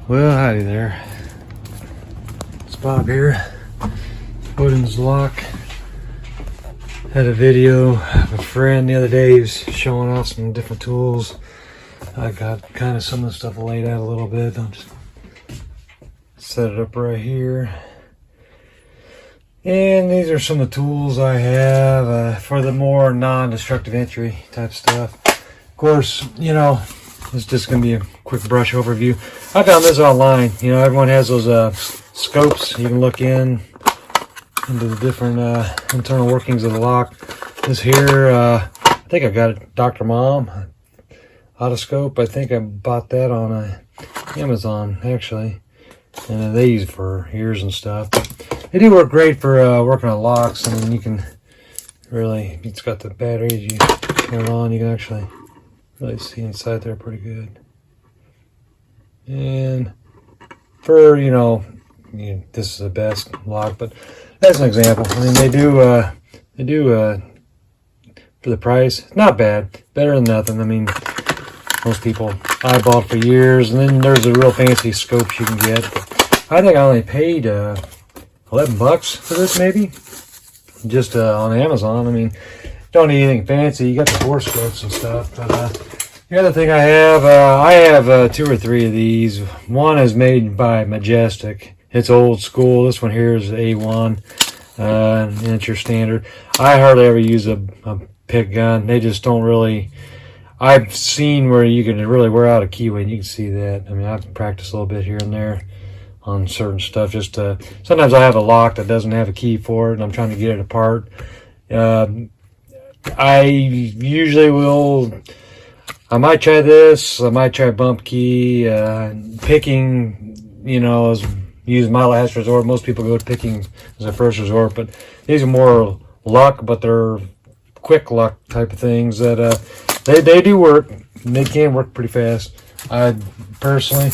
Well, howdy there. It's Bob here. Woodin's Lock. Had a video of a friend the other day. He was showing off some different tools. I got kind of some of the stuff laid out a little bit. I'll just set it up right here. And these are some of the tools I have for the more non-destructive entry type stuff. Of course, you know, it's just going to be a quick brush overview. I found this online. You know, everyone has those scopes. You can look into the different internal workings of the lock. This here, I think I got it, Dr. Mom otoscope. I think I bought that on Amazon, actually. And they use it for ears and stuff. They do work great for working on locks. I mean, you can really, it's got the batteries. You turn it on, you can actually really see inside there pretty good. And for, you know, this is the best lock, but as an example, I mean, they do for the price, not bad, better than nothing. I mean, most people eyeballed for years, and then there's the real fancy scopes you can get. I think I only paid $11 for this, maybe, just on Amazon. I mean, don't need anything fancy. You got the bore scopes and stuff. But the other thing I have 2 or 3 of these. One is made by Majestic. It's old school. This one here is A1, and it's your standard. I hardly ever use a pick gun. They just don't really. I've seen where you can really wear out a keyway, and you can see that. I mean, I've practiced a little bit here and there on certain stuff. Just sometimes I have a lock that doesn't have a key for it, and I'm trying to get it apart. I usually will. I might try this. I might try bump key. Picking, you know, is use my last resort. Most people go to picking as a first resort, but these are more luck, but they're quick luck type of things that they do work. They can work pretty fast. I personally,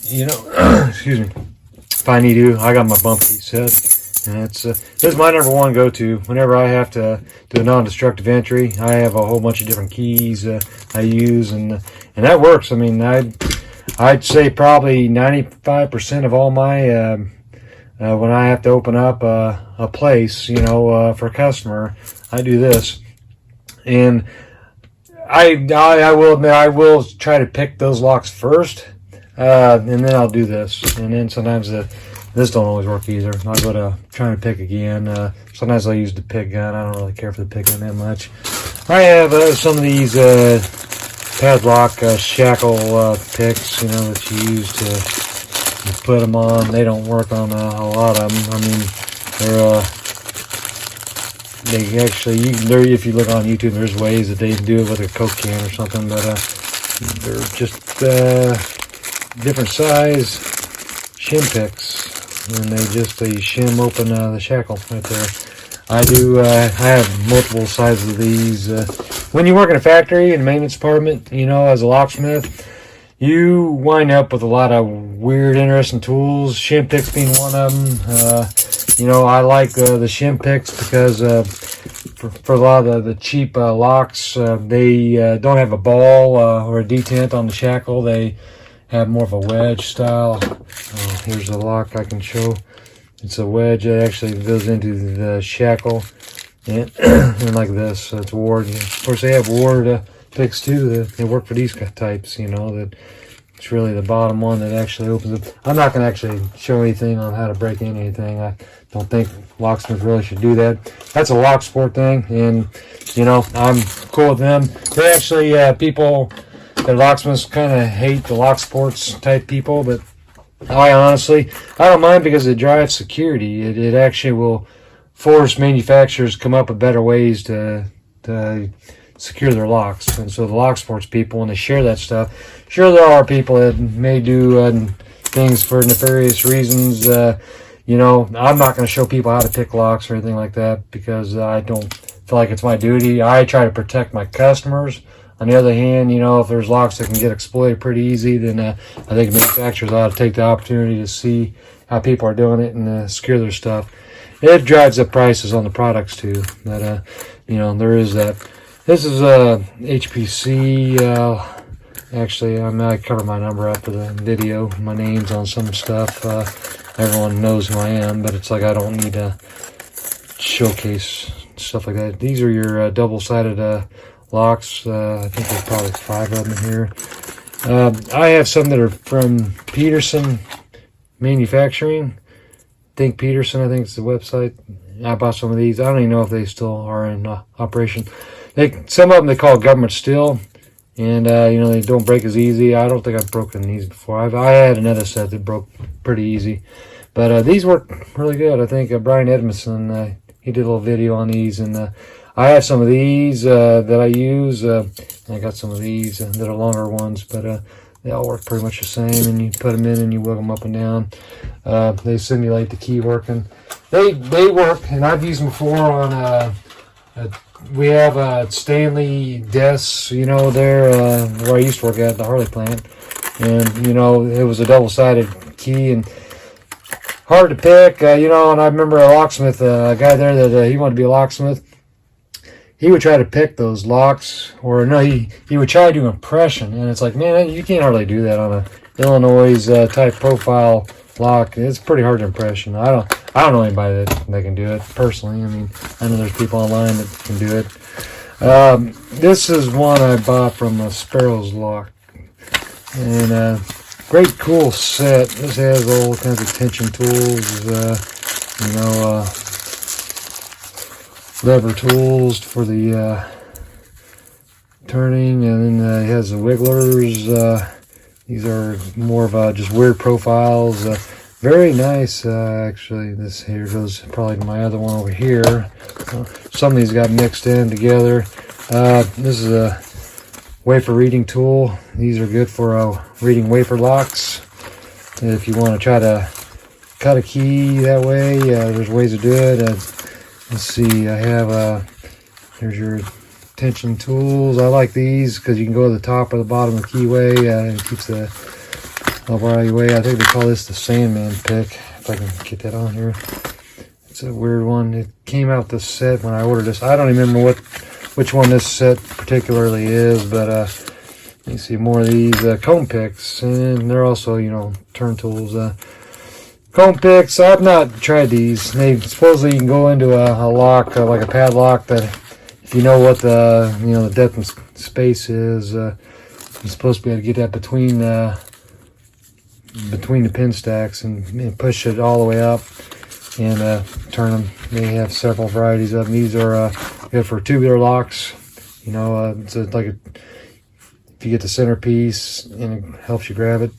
you know, excuse me, if I need to, I got my bump key set, and it's this is my number one go-to whenever I have to do a non-destructive entry. I have a whole bunch of different keys I use, and that works. I mean, I'd say probably 95% of all my when I have to open up a place, you know, for a customer, I do this. And I will admit, I will try to pick those locks first, and then I'll do this. And then sometimes this don't always work either. I'll go to trying to pick again. Sometimes I'll use the pick gun. I don't really care for the pick gun that much. I have some of these padlock shackle picks, you know, that you use to put them on. They don't work on a lot of them. I mean, they actually, if you look on YouTube, there's ways that they do it with a Coke can or something, but they're just different size shim picks, and they shim open the shackle right there. I have multiple sizes of these. When you work in a factory in a maintenance department, you know, as a locksmith, you wind up with a lot of weird, interesting tools. Shim picks being one of them. You know, I like the shim picks because for a lot of the cheap locks, they don't have a ball or a detent on the shackle. They have more of a wedge style. Here's the lock I can show. It's a wedge that actually goes into the shackle, and like this. So it's Ward. Of course, they have Ward picks too. They work for these types. You know, that it's really the bottom one that actually opens it. I'm not going to actually show anything on how to break in anything. I don't think locksmiths really should do that. That's a lock sport thing, and you know, I'm cool with them. They're actually people that locksmiths kind of hate the lock sports type people, but I don't mind because it drives security. It actually will force manufacturers to come up with better ways to secure their locks. And so the lock sports people, when they share that stuff, sure, there are people that may do things for nefarious reasons. You know, I'm not going to show people how to pick locks or anything like that because I don't feel like it's my duty. I try to protect my customers. On the other hand, you know, if there's locks that can get exploited pretty easy, then I think manufacturers ought to take the opportunity to see how people are doing it and secure their stuff. It drives up prices on the products too. That you know, there is that. This is a HPC Actually, I cover my number after the video. My name's on some stuff. Everyone knows who I am, but it's like I don't need to showcase stuff like that. These are your double-sided locks. I think there's probably 5 of them in here. I have some that are from Peterson Manufacturing. Thinkpeterson, I think it's the website. I bought some of these. I don't even know if they still are in operation. Some of them they call government steel, and you know, they don't break as easy. I don't think I've broken these before. I had another set that broke pretty easy, but these work really good. I think Brian Edmondson, he did a little video on these, and I have some of these that I use. I got some of these that are longer ones, but they all work pretty much the same, and you put them in and you wiggle them up and down. They simulate the key working. They work, and I've used them before on we have Stanley desks, you know, there where I used to work at the Harley plant, and you know, it was a double-sided key and hard to pick, you know. And I remember a locksmith, a guy there that he wanted to be a locksmith. He would try to pick those locks, or no, he would try to do impression, and it's like, man, you can't hardly do that on a Illinois type profile lock. It's pretty hard to impression. I don't know anybody that can do it personally. I mean, I know there's people online that can do it. This is one I bought from Sparrows Lock, and great cool set. This has all kinds of tension tools, you know, lever tools for the turning, and then it has the wigglers. These are more of just weird profiles. Very nice, actually. This here goes probably to my other one over here. Some of these got mixed in together. This is a wafer reading tool. These are good for reading wafer locks. If you want to try to cut a key that way, there's ways to do it. Let's see, I have, here's your tension tools. I like these because you can go to the top or the bottom of the keyway, and it keeps the overall way. I think they call this the Sandman pick, if I can get that on here. It's a weird one. It came out this set when I ordered this. I don't even remember which one this set particularly is, but you see more of these comb picks, and they're also, you know, turn tools. Comb picks, I've not tried these. They supposedly you can go into a lock, like a padlock, that if you know what the, you know, the depth and space is, you're supposed to be able to get that between the pin stacks and push it all the way up and turn them. They have several varieties of them. These are good for tubular locks. You know, it's like if you get the centerpiece and it helps you grab it.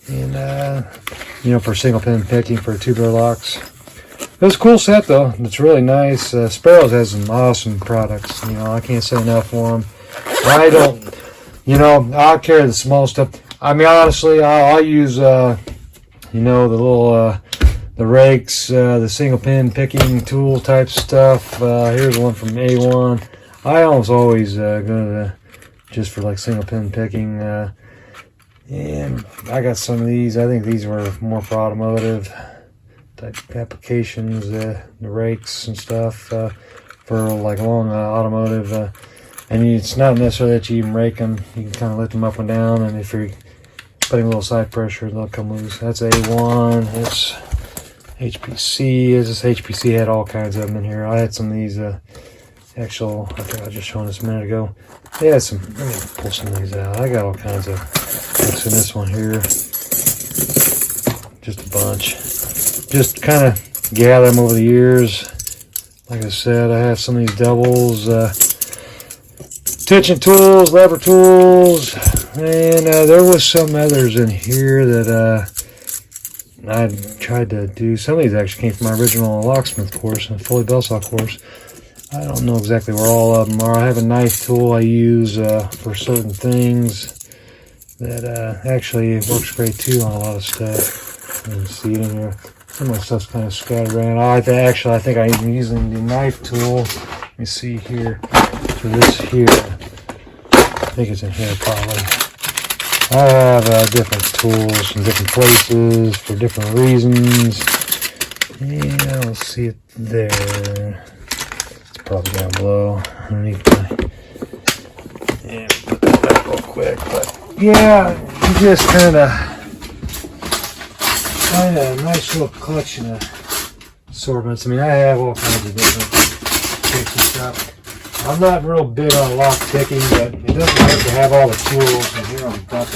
And you know, for single pin picking for tubular locks. It was a cool set though. It's really nice. Sparrows has some awesome products. You know, I can't say enough for them. I don't, you know, I'll carry the small stuff. I mean, honestly, I'll use, you know, the little, the rakes, the single pin picking tool type stuff. Here's one from A1. I almost always go to just for like single pin picking. And I got some of these. I think these were more for automotive type applications, the rakes and stuff for like long automotive. And it's not necessarily that you even rake them. You can kind of lift them up and down, and if you're putting a little side pressure, they'll come loose. That's A1. It's HPC. This HPC had all kinds of them in here. I had some of these actual, I think I was just showing this a minute ago. They had some, let me pull some of these out. I got all kinds of what's in this one here. Just a bunch. Just kind of gather them over the years. Like I said, I have some of these doubles. Tension tools, lever tools, and there was some others in here that I tried to do. Some of these actually came from my original Locksmith course, a fully bell saw course. I don't know exactly where all of them are. I have a knife tool I use for certain things that actually works great too on a lot of stuff. You can see it in here. Some of my stuff's kind of scattered around. I think I'm using the knife tool. Let me see here. For this here, I think it's in here probably. I have different tools from different places for different reasons. Yeah, I'll see it there. It's probably down below underneath my. Yeah, put that back over quick. But yeah, you just kind of find a nice little collection of assortments. I mean, I have all kinds of different picks and stuff. I'm not real big on lock picking, but it doesn't hurt to have all the tools. And here on top,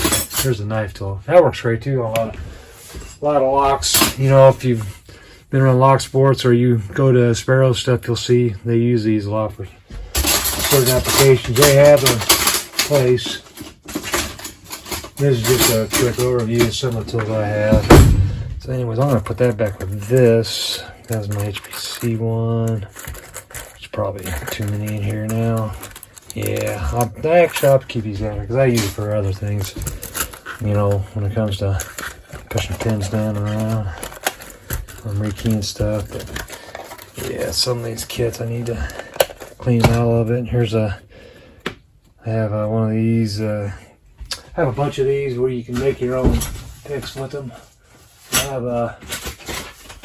here's a knife tool. That works great too on a lot of locks. You know, if you've been around lock sports or you go to Sparrows stuff, you'll see they use these a lot for certain applications. They have a place. This is just a quick overview of some of the tools I have. So anyways, I'm going to put that back with this. That's my HPC one. There's probably too many in here now. Yeah, I'll keep these in here because I use it for other things. You know, when it comes to pushing pins down and around. I'm rekeying stuff. But yeah, some of these kits I need to clean out a little bit. Here's I have one of these. I have a bunch of these where you can make your own picks with them. I have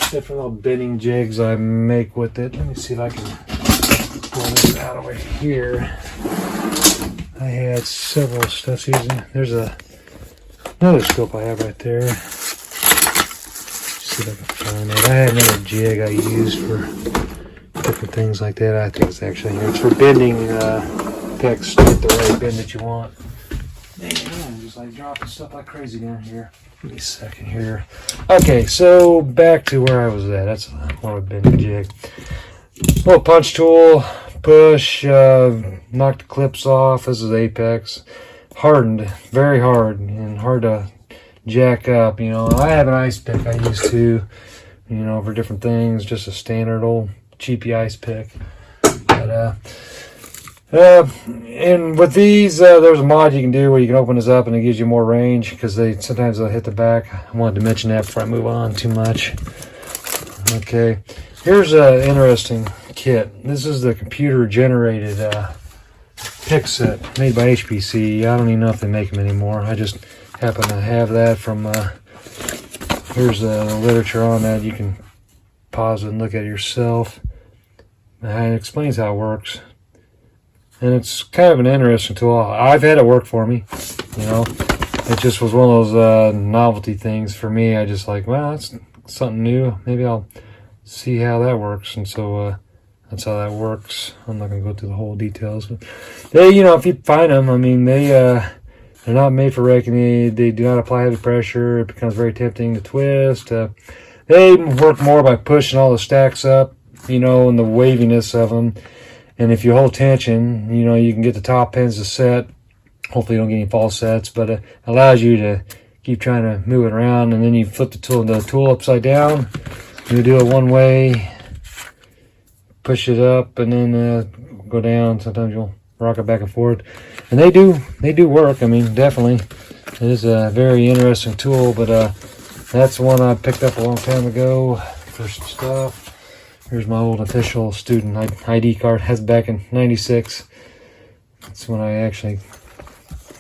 different little bending jigs I make with it. Let me see if I can pull this out over here. I had several stuff using. There's another scope I have right there. See if I can find it. I had another jig I used for different things like that. I think it's actually here. It's for bending picks to get the right bend that you want. Man, I'm just like dropping stuff like crazy down here. Give me a second here. Okay, so back to where I was at. That's one of the bending jig. Little punch tool, push, knock the clips off. This is Apex. Hardened, very hard, and hard to jack up. You know, I have an ice pick I use to, you know, for different things. Just a standard old cheapy ice pick. But and with these, there's a mod you can do where you can open this up and it gives you more range because sometimes they'll hit the back. I wanted to mention that before I move on too much. Okay, here's an interesting kit. This is the computer generated pick set made by HPC. I don't even know if they make them anymore. I just happen to have that from here's the literature on that. You can pause it and look at it yourself. And it explains how it works. And it's kind of an interesting tool. I've had it work for me, you know. It just was one of those novelty things for me. I just like, well, that's something new. Maybe I'll see how that works. And so that's how that works. I'm not going to go through the whole details. But they, you know, if you find them, I mean, they're not made for wrecking. They do not apply heavy pressure. It becomes very tempting to twist. They work more by pushing all the stacks up, you know, and the waviness of them. And if you hold tension, you know, you can get the top pins to set. Hopefully you don't get any false sets, but it allows you to keep trying to move it around. And then you flip the tool upside down. You do it one way, push it up, and then go down. Sometimes you'll rock it back and forth. And they do work. I mean, definitely. It is a very interesting tool, but that's one I picked up a long time ago for some stuff. Here's my old official student ID card. Has back in '96. That's when I actually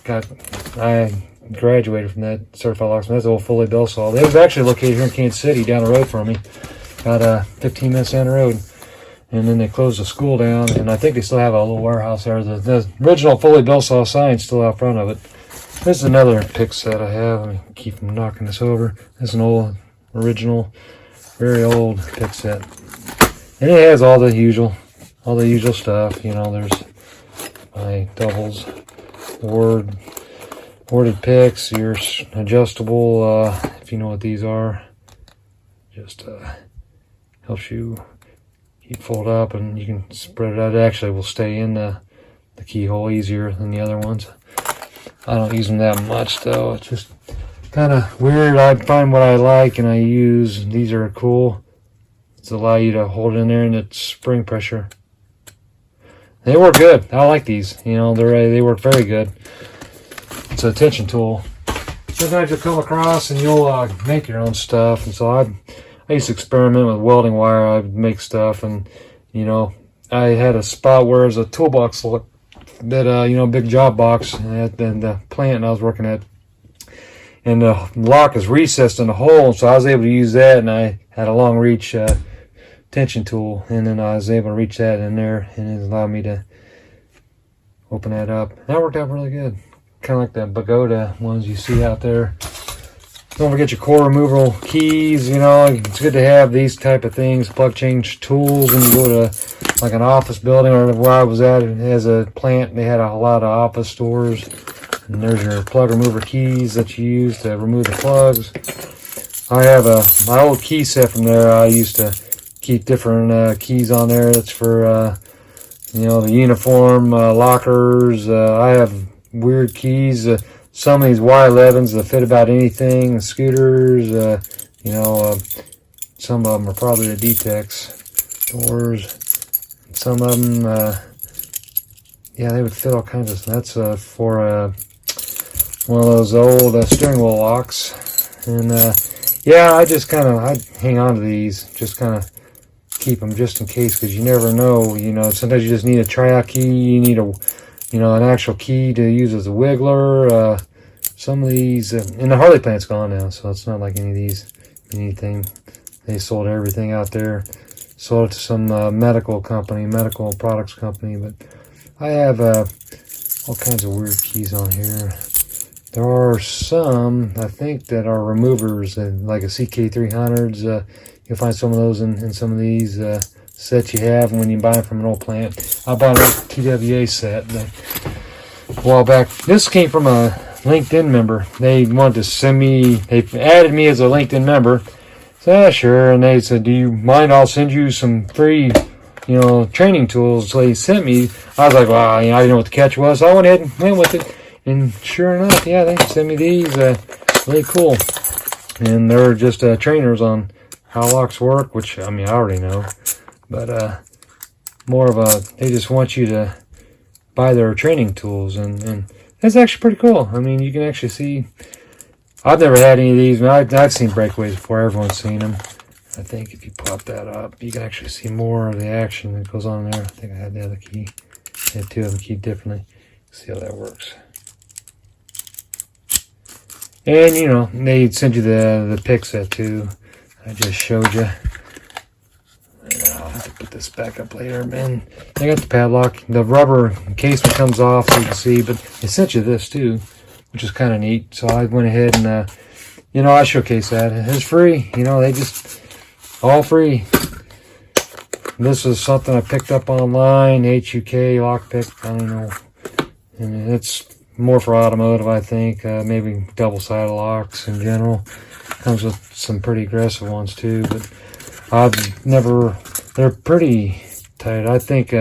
I graduated from that certified locksmith. That's the old Foley bell saw. It was actually located here in Kansas City, down the road from me, about 15 minutes down the road. And then they closed the school down, and I think they still have a little warehouse there. The original Foley bell saw sign's still out front of it. This is another pick set I have. Let me keep from knocking this over. This is an old, original, very old pick set. And it has all the usual stuff. You know, there's my doubles, worded picks, your adjustable, if you know what these are. Just helps you keep fold up, and you can spread it out. It actually will stay in the keyhole easier than the other ones. I don't use them that much though. It's just kind of weird. I find what I like and I use. These are cool. It's allow you to hold it in there and it's spring pressure. They work good. I like these. You know, they work very good. It's a tension tool. Sometimes you'll come across and you'll make your own stuff. And so I used to experiment with welding wire. I'd make stuff, and you know, I had a spot where it was a toolbox that you know, big job box at the plant I was working at, and the lock is recessed in the hole, so I was able to use that, and I had a long reach tension tool, and then I was able to reach that in there, and it allowed me to open that up. That worked out really good. kind of like the pagoda ones you see out there. Don't forget your core removal keys. You know, it's good to have these type of things, plug change tools when you go to like an office building, or where I was at as a plant, they had a lot of office stores. And there's your plug remover keys that you use to remove the plugs. I have my old key set from there. I used to keep different keys on there. That's for you know, the uniform lockers. I have weird keys. Some of these Y11s that fit about anything. Scooters. You know, some of them are probably the D-Tex doors. Some of them, yeah, they would fit all kinds of stuff. That's for one of those old steering wheel locks. And yeah, I just kind of, I hang on to these, just kind of keep them just in case, because you never know. You know, sometimes you just need a tryout key. You need a, you know, an actual key to use as a wiggler. Some of these, and the Harley plant's gone now, so it's not like any of these, anything. They sold everything out there. Sold it to some medical company, medical products company. But I have all kinds of weird keys on here. There are some, I think, that are removers, like a CK300s. You'll find some of those in some of these sets you have when you buy them from an old plant. I bought a TWA set a while back. This came from a LinkedIn member. They wanted to send me, they added me as a LinkedIn member. So yeah, sure. And they said, do you mind? I'll send you some free, you know, training tools. So they sent me. I was like, wow, you know, I didn't know what the catch was. So I went ahead and went with it. And sure enough, yeah, they sent me these. Really cool. And they're just trainers on how locks work, which, I mean, I already know. But more of a, they just want you to buy their training tools. And that's actually pretty cool. I mean, you can actually see. I've never had any of these. I've seen breakaways before. Everyone's seen them. I think if you pop that up, you can actually see more of the action that goes on there. I think I had the other key. I had two of them keyed differently. See how that works. And, you know, they send you the pick set too. I just showed you. I'll have to put this back up later, man. I got the padlock. The rubber encasement comes off so you can see, but they sent you this too, which is kind of neat. So I went ahead and, you know, I showcased that. It's free. You know, they just, all free. This is something I picked up online, HUK, Lockpick, I don't know. And it's more for automotive, I think. Maybe double-sided locks in general. Comes with some pretty aggressive ones too, but I've never, they're pretty tight. I think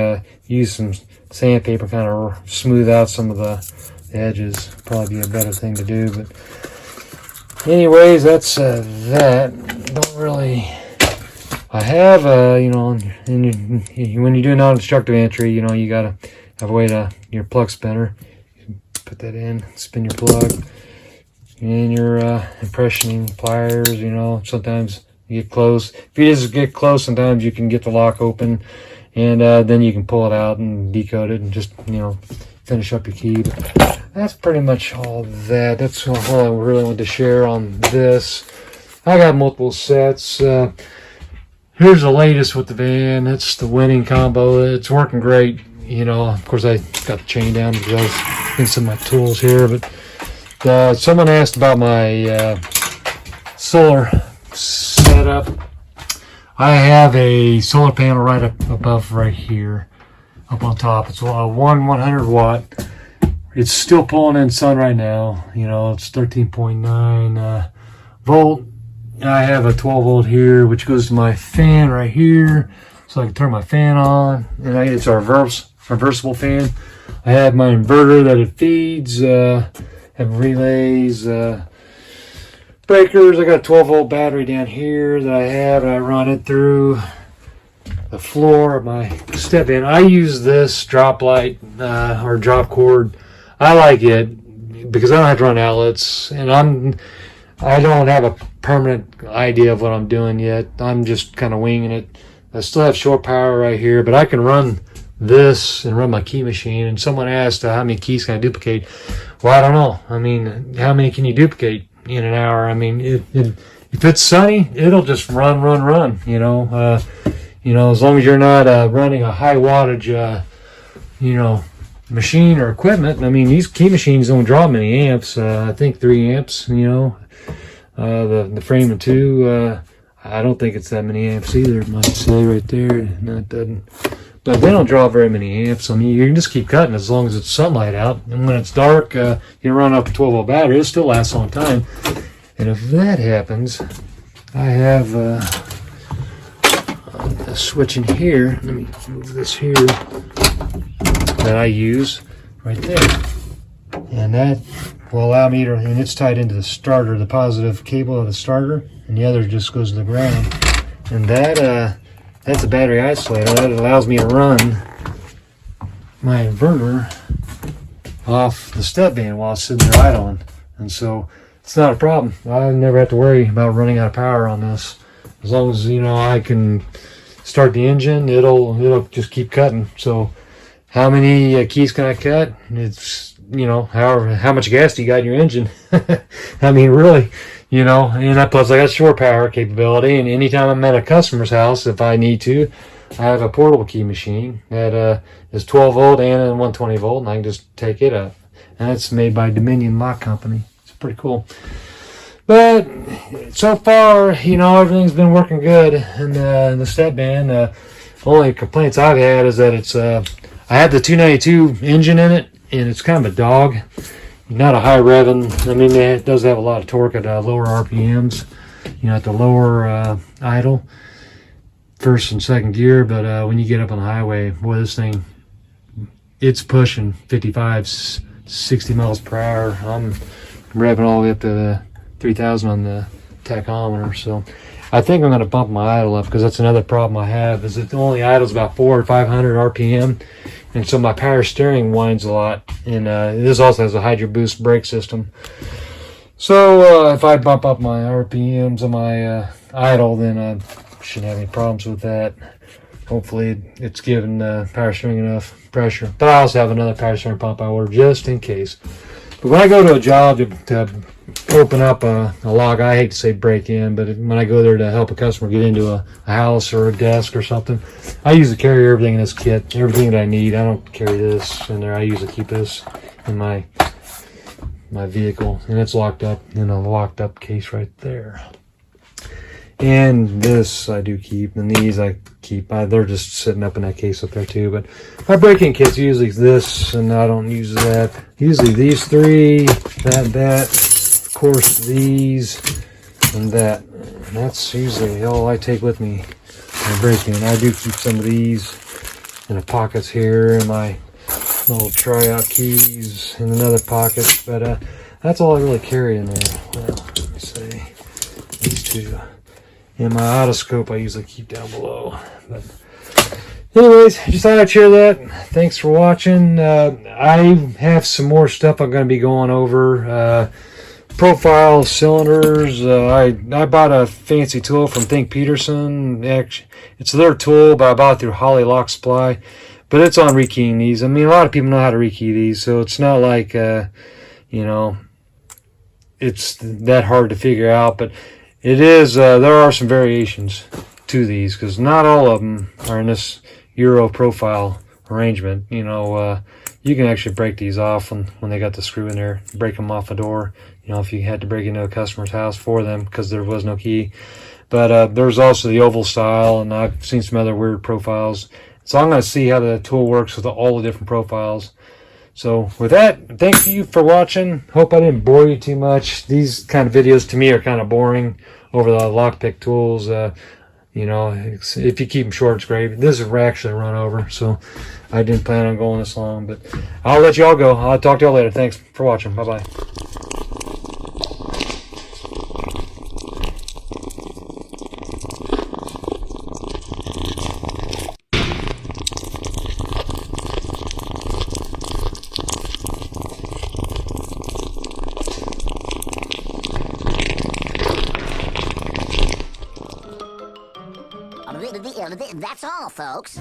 use some sandpaper, kind of smooth out some of the edges. Probably be a better thing to do, but anyways, that's that. Don't really, I have, you know, when you do non-destructive entry, you know, you gotta have a way to, your plug spinner, put that in, spin your plug, and your impressioning pliers, you know, sometimes you get close. If you just get close, sometimes you can get the lock open, and then you can pull it out and decode it and just, you know, finish up your key. But that's pretty much all that. That's all I really wanted to share on this. I got multiple sets. Here's the latest with the van. It's the winning combo. It's working great. You know, of course, I got the chain down because I was in some of my tools here. But someone asked about my solar setup. I have a solar panel right up above right here, up on top. It's a 100 watt. It's still pulling in sun right now. You know, it's 13.9 volt. I have a 12 volt here, which goes to my fan right here, so I can turn my fan on. And it's a reversible fan. I have my inverter that it feeds. Have relays, breakers. I got a 12 volt battery down here that I have, and I run it through the floor of my step in. I use this drop light or drop cord. I like it because I don't have to run outlets, and I don't have a permanent idea of what I'm doing yet. I'm just kind of winging it. I still have short power right here, but I can run this and run my key machine. And someone asked how many keys can I duplicate? Well, I don't know. I mean, how many can you duplicate in an hour? I mean, if it's sunny, it'll just run. You know, as long as you're not running a high wattage, you know, machine or equipment. I mean, these key machines don't draw many amps. I think 3 amps, you know. The frame of 2, I don't think it's that many amps either. It might say right there. No, it doesn't. But they don't draw very many amps. I mean, you can just keep cutting as long as it's sunlight out. And when it's dark, you run off a 12-volt battery. It still lasts a long time. And if that happens, I have a switch in here. Let me move this here. That I use right there. And that will allow me to, and it's tied into the starter, the positive cable of the starter, and the other just goes to the ground. And that, that's a battery isolator. That allows me to run my inverter off the step band while it's sitting there idling. And so it's not a problem. I never have to worry about running out of power on this. As long as, you know, I can start the engine, it'll just keep cutting. So how many keys can I cut? It's, you know, how much gas do you got in your engine? I mean, really, you know, and that plus I got shore power capability, and anytime I'm at a customer's house, if I need to, I have a portable key machine that is 12 volt and a 120 volt, and I can just take it up. And it's made by Dominion Lock Company. It's pretty cool. But so far, you know, everything's been working good in the step band. Only complaints I've had is that it's I have the 292 engine in it, and it's kind of a dog. Not a high revving. I mean, it does have a lot of torque at lower RPMs, you know, at the lower idle, first and second gear. But when you get up on the highway, boy, this thing, it's pushing 55, 60 miles per hour. I'm revving all the way up to 3,000 on the tachometer. So I think I'm going to bump my idle up, because that's another problem I have, is it only idles about 400 or 500 RPM. And so my power steering whines a lot. And this also has a hydro boost brake system. So if I bump up my RPMs on my idle, then I shouldn't have any problems with that. Hopefully it's giving power steering enough pressure. But I also have another power steering pump I ordered just in case. But when I go to a job to open up a log, I hate to say break in, but when I go there to help a customer get into a house or a desk or something, I usually carry everything in this kit, everything that I need. I don't carry this in there. I usually keep this in my vehicle, and it's locked up in a locked up case right there. And this I do keep, and these I keep. They're just sitting up in that case up there too. But my break-in kit's usually this, and I don't use that. Usually these 3, that, of course these, and that. And that's usually all I take with me when I break in. I do keep some of these in the pockets here, and my little tryout keys in another pocket. But that's all I really carry in there. Well, let me see. These 2. And my otoscope I usually keep down below. But anyways, just thought I'd share that. Thanks for watching. I have some more stuff I'm going to be going over. Profile cylinders. I bought a fancy tool from Thinkpeterson. Actually, it's their tool, but I bought it through Holly Lock Supply. But it's on rekeying these. I mean, a lot of people know how to rekey these, so it's not like, you know, it's that hard to figure out. But it is, there are some variations to these, because not all of them are in this Euro profile arrangement. You know, you can actually break these off when they got the screw in there, break them off a door, you know, if you had to break into a customer's house for them because there was no key. But there's also the oval style, and I've seen some other weird profiles. So I'm going to see how the tool works with all the different profiles. So with that, thank you for watching. Hope I didn't bore you too much. These kind of videos to me are kind of boring over the lockpick tools. You know, if you keep them short, it's great. This is actually run over, so I didn't plan on going this long. But I'll let you all go. I'll talk to y'all later. Thanks for watching. Bye-bye. That's all, folks.